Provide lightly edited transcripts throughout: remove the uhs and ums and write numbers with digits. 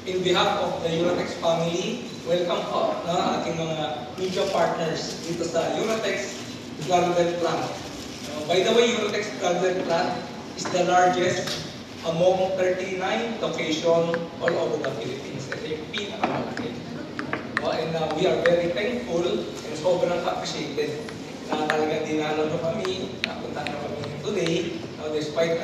in behalf of the Uratex family, welcome po na ating mga media partners dito sa Uratex Plaridel plant. By the way, Uratex Plaridel plant is the largest among 39 locations all over the Philippines. Ito yung pinakamalaki. And we are very thankful and sobrang appreciated na talagang dinalo nyo kami, napunta na kami today, despite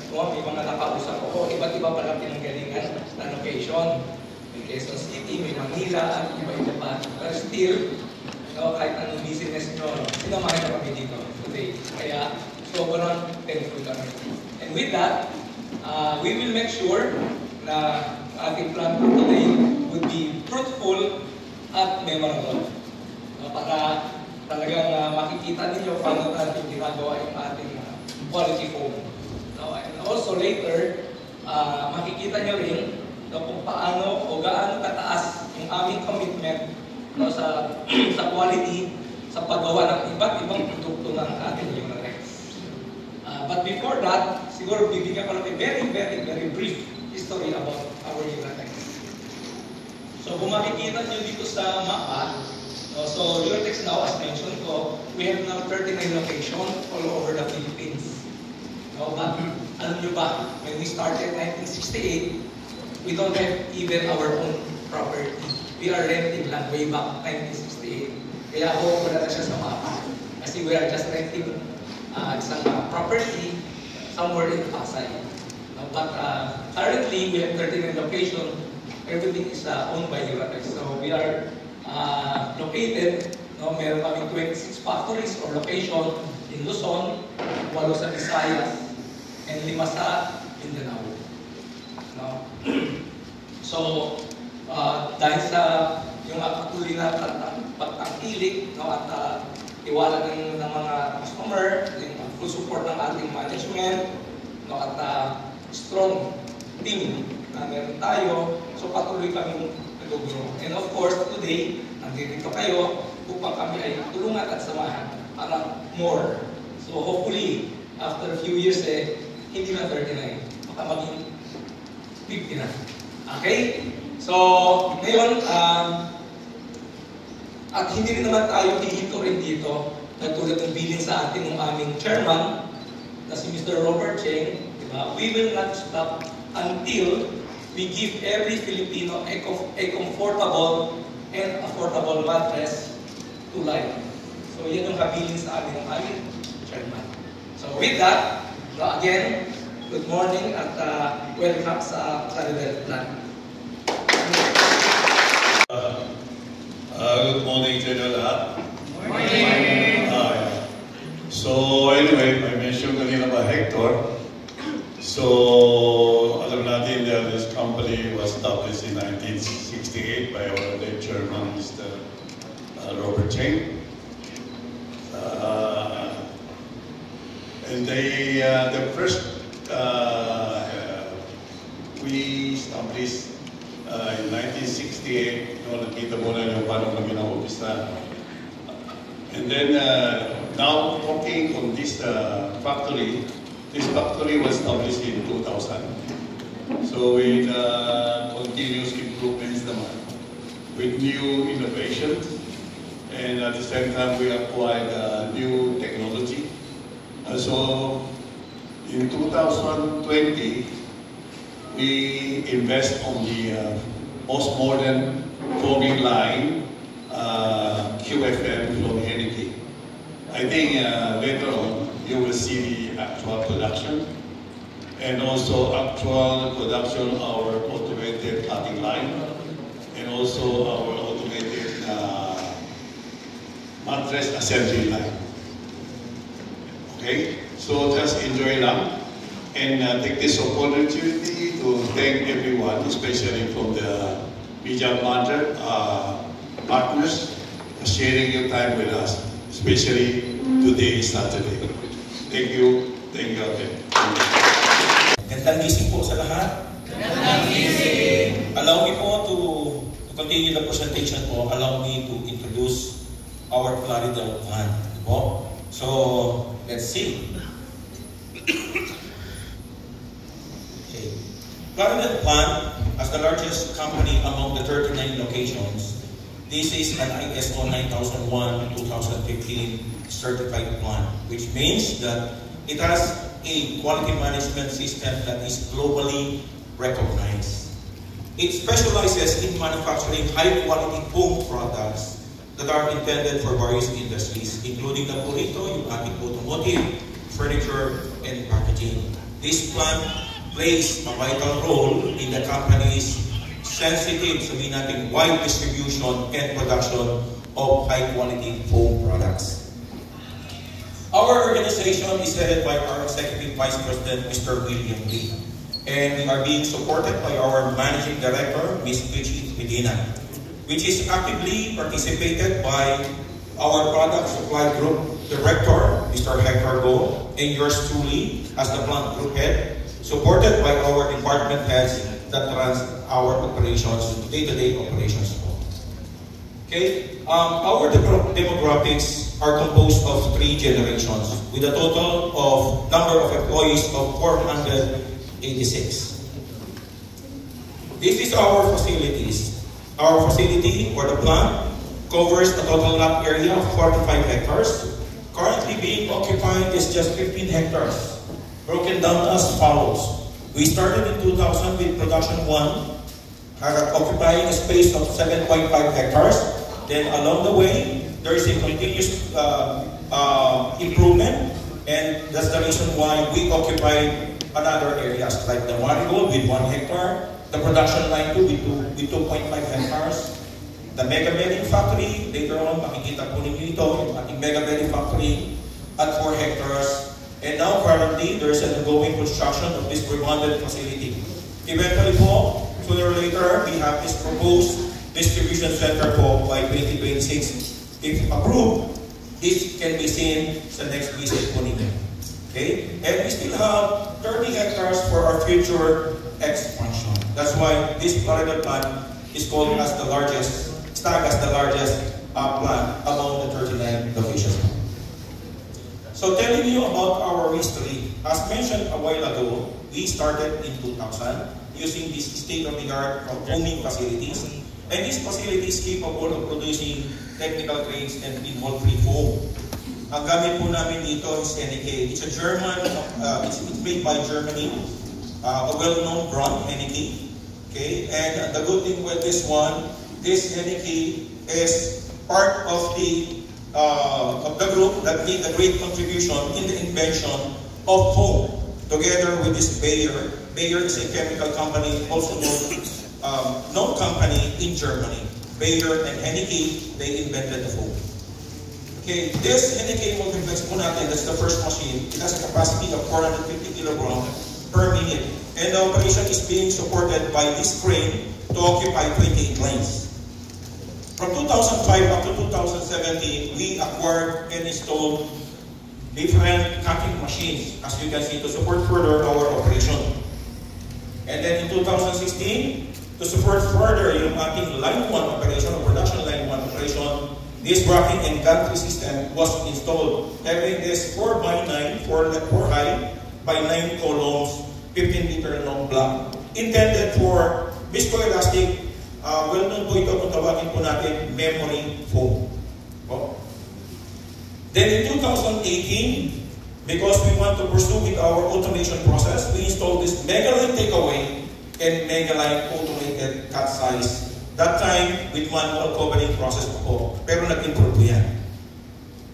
may mga nakausap ko, iba't iba pala pinanggalingan na location. May Quezon City, may Manila, at iba-iba pa. But still, kahit anong business nyo, sinamahan na kami dito today. Kaya sobrang thankful kami. And with that, we will make sure na ating plan for today would be fruitful at memorable. Para talagang makikita ninyo paano natin ginagawa yung ating quality foam. And also later, makikita nyo rin kung paano o gaano kataas yung aming commitment sa quality sa paggawa ng iba't ibang produkto ng ating Uratex. But before that, siguro bibigyan ko lang very brief history about our Uratex. So kung makikita nyo dito sa mapa, so Uratex now, as mentioned ko, we have now 39 locations all over the Philippines. But alam nyo ba, when we started in 1968, we don't have even our own property. We are renting lang way back 1968. Kaya ako wala na siya sa mapa. Kasi we are just renting isang property somewhere in Pasay. But currently, we have 39 locations. Everything is owned by Uratex. So we are located, meron kaming 26 factories or location in Luzon, 8 sa Visayas, and 5 sa Mindanao. So, dahil sa yung patuloy na pagtangkilik at tiwala ng mga customer, yung full support ng ating management, at strong team na meron tayo, so patuloy kami nag-grow. And of course, today, nandito kayo upang kami ay tulungan at samahan para more. So hopefully, after a few years, hindi na 39, baka maging 50 na. Okay? So, ngayon, at hindi rin naman tayo hihinto rin dito, tulad ng bilin sa atin ng aming chairman, na si Mr. Robert Cheng, diba? We will not stop until we give every Filipino a comfortable and affordable mattress to life. So, yan yung habilin sa amin ng aming chairman. So, with that, again, good morning at welcome sa Plaridel plant. Good morning to you lahat. Morning! So anyway, I mentioned kanina ba Hector. So alam natin that this company was established in 1968 by our late chairman, Mr. Robert Cheng. And the first we established in 1968, nakita mo na yung paano kami na-umpisa. And then, now talking on this factory was established in 2000. So with continuous improvements naman, with new innovations, and at the same time we acquired new technology. So in 2020, we invest on the most modern foaming line, QFM Flow Energy. I think later on you will see the actual production and also actual production of our automated cutting line and also our automated mattress assembly line. Okay, so just enjoy lang. And take this opportunity to thank everyone, especially from the media partners, for sharing your time with us, especially today, Saturday. Thank you. Thank you again. Gandang gising po sa lahat. Gandang gising! Allow me po to continue the presentation po. Allow me to introduce our Plaridel plant. So, let's see. Claridel plant, as the largest company among the 39 locations, this is an ISO 9001-2015 certified plant, which means that it has a quality management system that is globally recognized. It specializes in manufacturing high-quality foam products that are intended for various industries, including the burrito, yung ating automotive, furniture, and packaging. This plant plays a vital role in the company's sensitive, sabihin natin, wide distribution and production of high-quality foam products. Our organization is headed by our Executive Vice President, Mr. William Lee, and we are being supported by our Managing Director, Ms. Bridget Medina, which is actively participated by our Product Supply Group Director, Mr. Hector Go, and yours truly as the plant group head, supported by our department heads that runs our operations, day-to-day operations. Okay, our demographics are composed of 3 generations with a total of number of employees of 486. This is our facilities. Our facility or the plant covers a total lot area of 45 hectares. Currently being occupied is just 15 hectares, broken down as follows. We started in 2000 with production 1, occupying a space of 7.5 hectares. Then along the way, there is a continuous improvement, and that's the reason why we occupy another areas like the Marigold with 1 hectare, the production line 2 with 2.5 hectares, the Mega Bedding Factory, later on makikita po ninyo ito, yung ating Mega Bedding Factory at 4 hectares. And now currently, there is an ongoing construction of this rebonded facility. Eventually po, sooner or later, we have this proposed distribution center po by 2026. If approved, this can be seen sa next visit po ninyo. Okay? And we still have 30 hectares for our future expansion. That's why this Claridel plant is called as the largest, tagged as the largest plant among the 39 locations. So telling you about our history, as mentioned a while ago, we started in 2000 using this state-of-the-art foaming facilities. And this facility is capable of producing technical cranes and pinhole-free foam. Ang gamit po namin dito is NEK. It's a German, it's made by Germany, a well-known brand, NEK. Okay, and the good thing with this one, this NEK is part of the group that made a great contribution in the invention of foam, together with this Bayer. Bayer is a chemical company, also known company in Germany. Bayer and NEK, they invented the foam. Okay, this NEK multiplex po natin, that's the first machine. It has a capacity of 450 kilograms per minute. And the operation is being supported by this crane to occupy 28 lanes. From 2005 up to 2017, we acquired and installed different cutting machines, as you can see, to support further our operation. And then in 2016, to support further yung ating line 1 operation, or production line 1 operation, this racking and gantry system was installed, having this 4x9, 4 high by 9 columns, 15-meter long block, intended for viscoelastic. Well-known po ito kung tawagin po natin memory foam. Oh. Then in 2018, because we want to pursue with our automation process, we installed this Megaline takeaway and Megaline automated cut size. That time with manual covering process po, pero nag-improve po yan.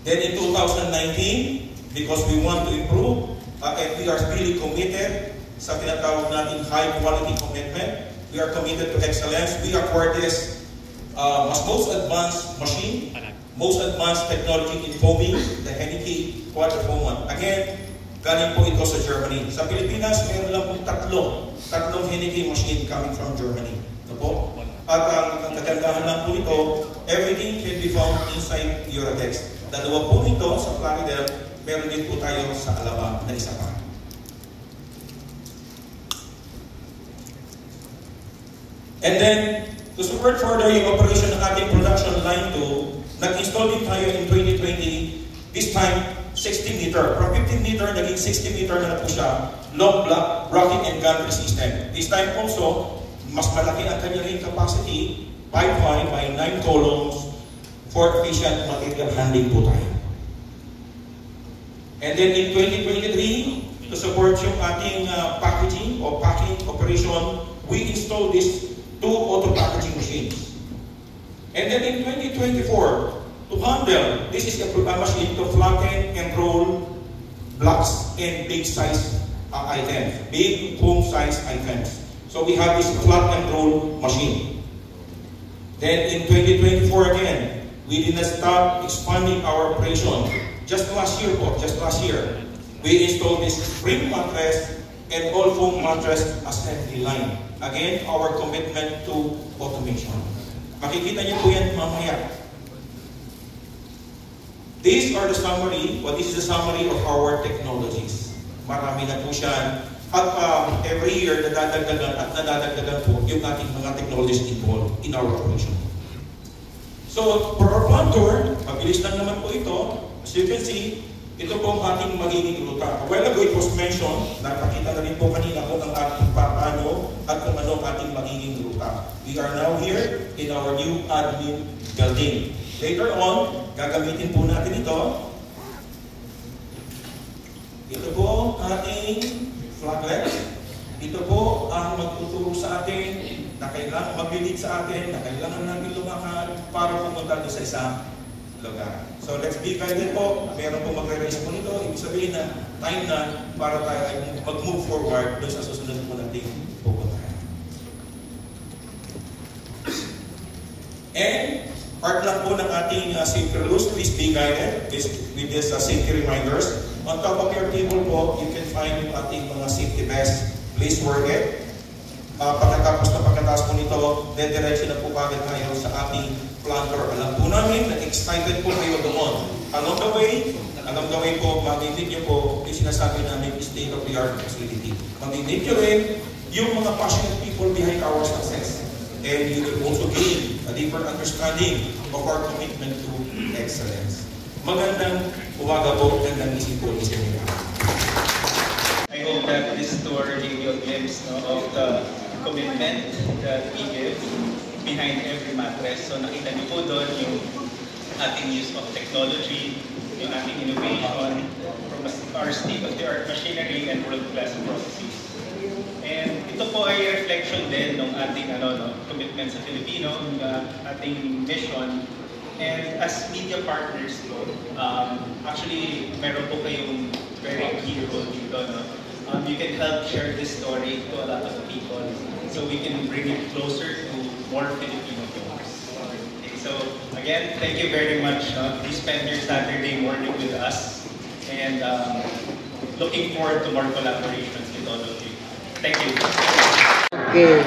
Then in 2019, because we want to improve, and we are really committed sa tinatawag natin high quality commitment, we are committed to excellence. We acquired this most advanced machine, most advanced technology in foaming, the NEK Quadrofoam 1. Again, galing po ito sa Germany. Sa Pilipinas, meron lang po tatlong NEK machine coming from Germany. Ito po. At ang kagandahan lang po ito, everything can be found inside Eurotex. Dalawa po ito sa Claridel, meron din po tayo sa Alabang na isa pa. And then, to support further yung operation ng ating production line 2, nag-install din tayo in 2020, this time 60 meter. From 15 meter, naging 60 meter na po siya. Long block, rocking and gantry system. This time also, mas malaki ang kanyang capacity, 5.5 by 9 columns for efficient material handling po tayo. And then in 2023, to support yung ating packaging or packing operation, we installed these 2 auto packaging machines. And then in 2024, to handle, this is a machine to flatten and roll blocks and big size items, big home size items. So we have this flat and roll machine. Then in 2024 again, we did not stop expanding our operation. Just last year, we installed this spring mattress and all foam mattress assembly line. Again, our commitment to automation. Makikita niyo po yan mamaya. These are the summary, this is the summary of our technologies. Marami na po siya. At every year, nadadagdagan po yung ating mga technologies involved in our operation. So, for our plant tour, mabilis lang naman po ito. As you can see, ito po ang ating magiging ruta. A while ago, it was mentioned, nakakita na rin po kanina kung ang ating paano at kung ano ang ating magiging ruta. We are now here in our new admin building. Later on, gagamitin po natin ito. Ito po ang ating flaglet. Ito po ang magtuturo sa atin na kailangan magbibig sa atin, na kailangan namin lumakad para pumunta doon sa isang lugar. So let's be guided po. Meron po magre-raise po nito. Ibig sabihin na time na para tayo ay mag-move forward doon sa susunod po nating pupuntahan. And part lang po ng ating safety rules. Please be guided with this safety reminders. On top of your table po, you can find yung ating mga safety vests. Please wear it. Pagkatapos po nito, dediretso na po kagad tayo sa ating planter. Alam po namin na excited po kayo doon. Along the way po, mag-meet nyo po yung sinasabi namin state-of-the-art facility. Mag-meet nyo rin yung mga passionate people behind our success. And you will also gain a deeper understanding of our commitment to excellence. Magandang umaga po, magandang isip po sa inyo. I hope that this tour gave you a glimpse of the commitment that we give behind every mattress. So nakita niyo po doon yung ating use of technology, yung ating innovation from our state-of-the-art machinery and world-class processes. And ito po ay reflection din ng ating commitment sa Filipino, ng ating mission. And as media partners po, actually meron po kayong very key role dito. You can help share this story to a lot of people so we can bring it closer to more Filipino viewers. Okay, so again, thank you very much. Please spend your Saturday morning with us and looking forward to more collaborations with all of you. Thank you. Okay.